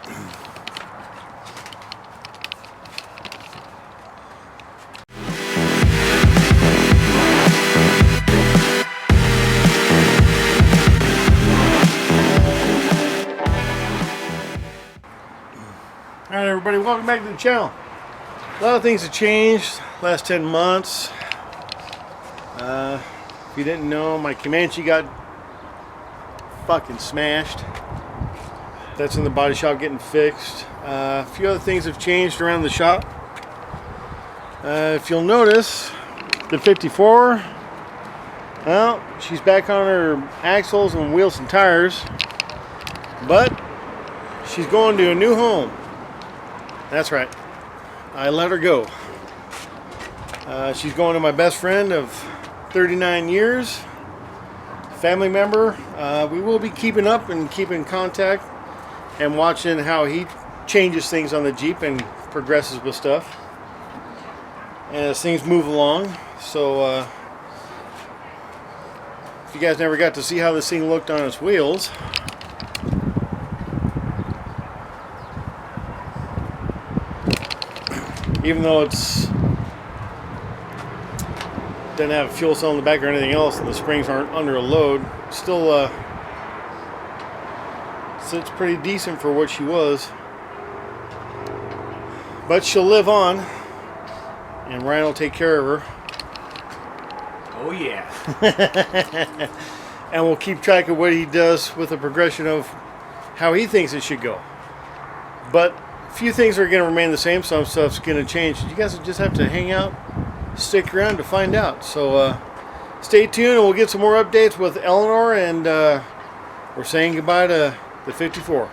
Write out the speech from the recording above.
Alright everybody, welcome back to the channel. A lot of things have changed last 10 months. If you didn't know, my Comanche got fucking smashed. That's in the body shop getting fixed. A few other things have changed around the shop. If you'll notice, the 54, well, she's back on her axles and wheels and tires, but she's going to a new home. That's right, I let her go. She's going to my best friend of 39 years, family member. We will be keeping up and keeping contact and watching how he changes things on the Jeep and progresses with stuff as things move along. So if you guys never got to see how this thing looked on its wheels, even though it's doesn't have a fuel cell in the back or anything else, and the springs aren't under a load, still sits pretty decent for what she was. But she'll live on, and Ryan will take care of her. Oh yeah. And we'll keep track of what he does with the progression of how he thinks it should go. But a few things are going to remain the same. Some stuff's going to change. You guys just have to hang out, stick around to find out. So stay tuned and we'll get some more updates with Eleanor, and we're saying goodbye to the 54.